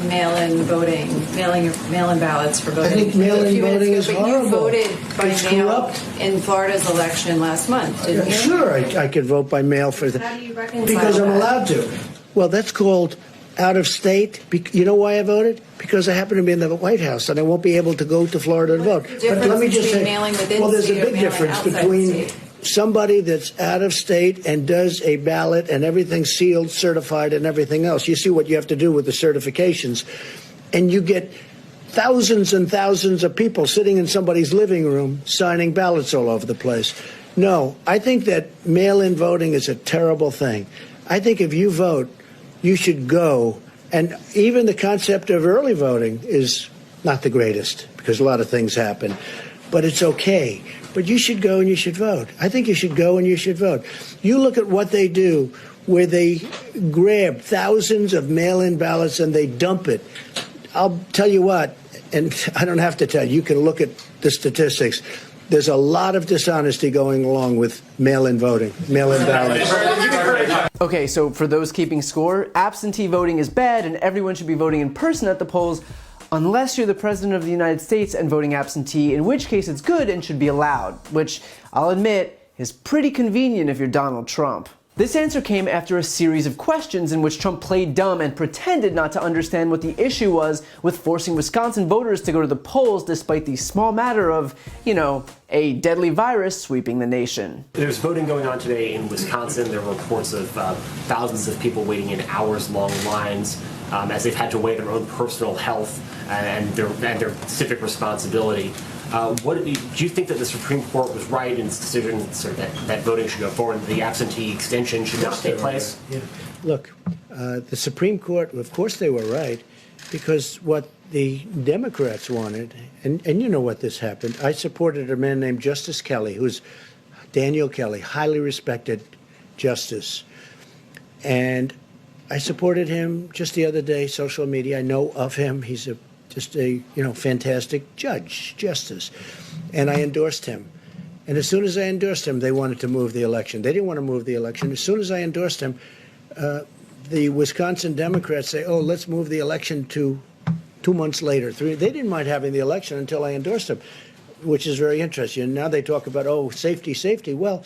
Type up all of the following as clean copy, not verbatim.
mail-in voting, mail-in ballots for voting. I think mail-in voting is horrible. You voted by It's mail corrupt. in Florida's election last month, didn't you? Sure, I could vote by mail for that. How do you reconcile Because I'm that? allowed to. Well, that's called out of state. You know why I voted? Because I happen to be in the White House and I won't be able to go to Florida and vote. What's the difference between mailing within well, there's a state or big mailing difference outside between state? somebody that's out of state and does a ballot and everything's sealed, certified, and everything else. You see what you have to do with the certifications. And you get thousands and thousands of people sitting in somebody's living room signing ballots all over the place. No, I think that mail-in voting is a terrible thing. I think if you vote, you should go. And even the concept of early voting is not the greatest because a lot of things happen. But it's okay. But you should go and you should vote. I think you should go and you should vote. You look at what they do where they grab thousands of mail-in ballots and they dump it. I'll tell you what, and I don't have to tell you, you can look at the statistics. There's a lot of dishonesty going along with mail-in voting, mail-in ballots. Okay, so for those keeping score, absentee voting is bad and everyone should be voting in person at the polls unless you're the President of the United States and voting absentee, in which case it's good and should be allowed, which I'll admit is pretty convenient if you're Donald Trump. This answer came after a series of questions in which Trump played dumb and pretended not to understand what the issue was with forcing Wisconsin voters to go to the polls despite the small matter of, you know, a deadly virus sweeping the nation. There's voting going on today in Wisconsin. There were reports of thousands of people waiting in hours-long lines as they've had to weigh their own personal health and their civic responsibility. Do you think that the Supreme Court was right in its decision that voting should go forward, the absentee extension should not take place? Yeah. Look, the Supreme Court, of course they were right, because what the Democrats wanted, and you know what this happened, I supported a man named Justice Kelly, who's Daniel Kelly, highly respected justice. And I supported him just the other day, social media. I know of him. He's just a fantastic justice, and I endorsed him. And as soon as I endorsed him, they wanted to move the election. They didn't want to move the election. As soon as I endorsed him, the Wisconsin Democrats say, "Oh, let's move the election to 2 months later." They didn't mind having the election until I endorsed him, which is very interesting. And now they talk about, oh, safety, safety. Well,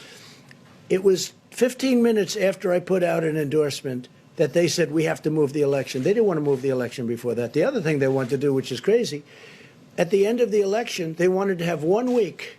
it was 15 minutes after I put out an endorsement that they said we have to move the election. They didn't want to move the election before that. The other thing they wanted to do, which is crazy, at the end of the election, they wanted to have 1 week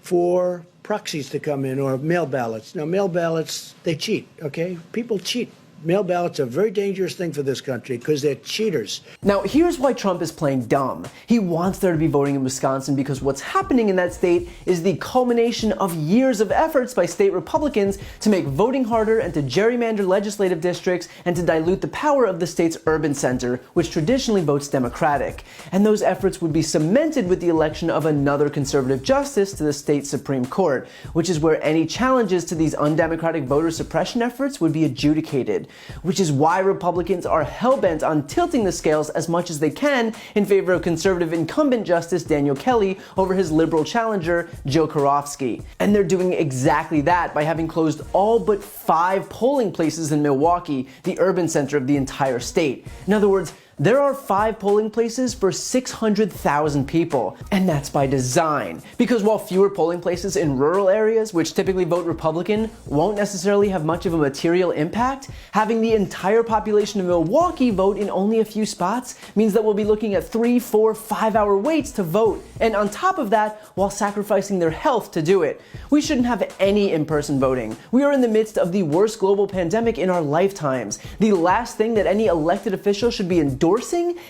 for proxies to come in or mail ballots. Now, mail ballots, they cheat, okay? People cheat. Mail ballots are a very dangerous thing for this country because they're cheaters. Now, here's why Trump is playing dumb. He wants there to be voting in Wisconsin because what's happening in that state is the culmination of years of efforts by state Republicans to make voting harder and to gerrymander legislative districts and to dilute the power of the state's urban center, which traditionally votes Democratic. And those efforts would be cemented with the election of another conservative justice to the state Supreme Court, which is where any challenges to these undemocratic voter suppression efforts would be adjudicated. Which is why Republicans are hell-bent on tilting the scales as much as they can in favor of conservative incumbent Justice Daniel Kelly over his liberal challenger, Joe Karofsky. And they're doing exactly that by having closed all but 5 polling places in Milwaukee, the urban center of the entire state. In other words, there are 5 polling places for 600,000 people, and that's by design. Because while fewer polling places in rural areas, which typically vote Republican, won't necessarily have much of a material impact, having the entire population of Milwaukee vote in only a few spots means that we'll be looking at 3, 4, 5-hour waits to vote, and on top of that, while sacrificing their health to do it. We shouldn't have any in-person voting. We are in the midst of the worst global pandemic in our lifetimes. The last thing that any elected official should be endorsing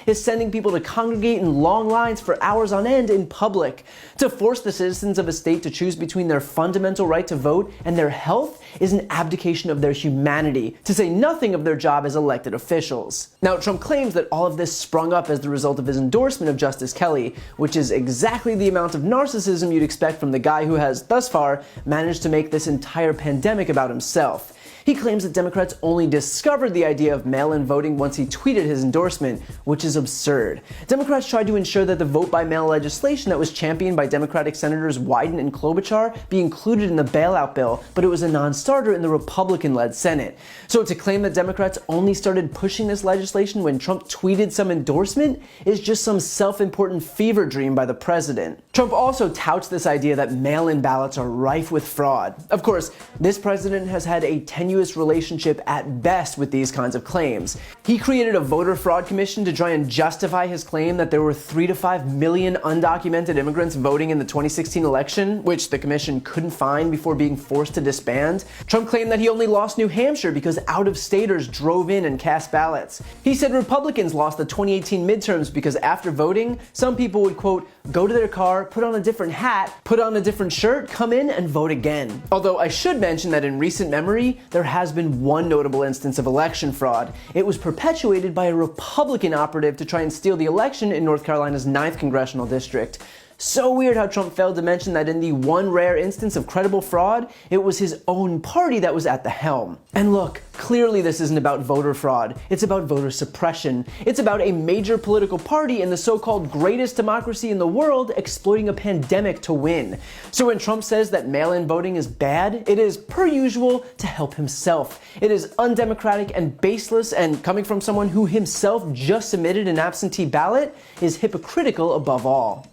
is sending people to congregate in long lines for hours on end in public. To force the citizens of a state to choose between their fundamental right to vote and their health is an abdication of their humanity, to say nothing of their job as elected officials. Now, Trump claims that all of this sprung up as the result of his endorsement of Justice Kelly, which is exactly the amount of narcissism you'd expect from the guy who has, thus far, managed to make this entire pandemic about himself. He claims that Democrats only discovered the idea of mail-in voting once he tweeted his endorsement, which is absurd. Democrats tried to ensure that the vote-by-mail legislation that was championed by Democratic Senators Wyden and Klobuchar be included in the bailout bill, but it was a non-starter in the Republican-led Senate. So to claim that Democrats only started pushing this legislation when Trump tweeted some endorsement is just some self-important fever dream by the president. Trump also touts this idea that mail-in ballots are rife with fraud. Of course, this president has had a tenuous relationship at best with these kinds of claims. He created a voter fraud commission to try and justify his claim that there were 3 to 5 million undocumented immigrants voting in the 2016 election, which the commission couldn't find before being forced to disband. Trump claimed that he only lost New Hampshire because out-of-staters drove in and cast ballots. He said Republicans lost the 2018 midterms because after voting, some people would, quote, go to their car, put on a different hat, put on a different shirt, come in and vote again. Although I should mention that in recent memory, there has been one notable instance of election fraud. It was perpetuated by a Republican operative to try and steal the election in North Carolina's 9th congressional district. So weird how Trump failed to mention that in the one rare instance of credible fraud, it was his own party that was at the helm. And look, clearly this isn't about voter fraud, it's about voter suppression. It's about a major political party in the so-called greatest democracy in the world exploiting a pandemic to win. So when Trump says that mail-in voting is bad, it is, per usual, to help himself. It is undemocratic and baseless, and coming from someone who himself just submitted an absentee ballot, is hypocritical above all.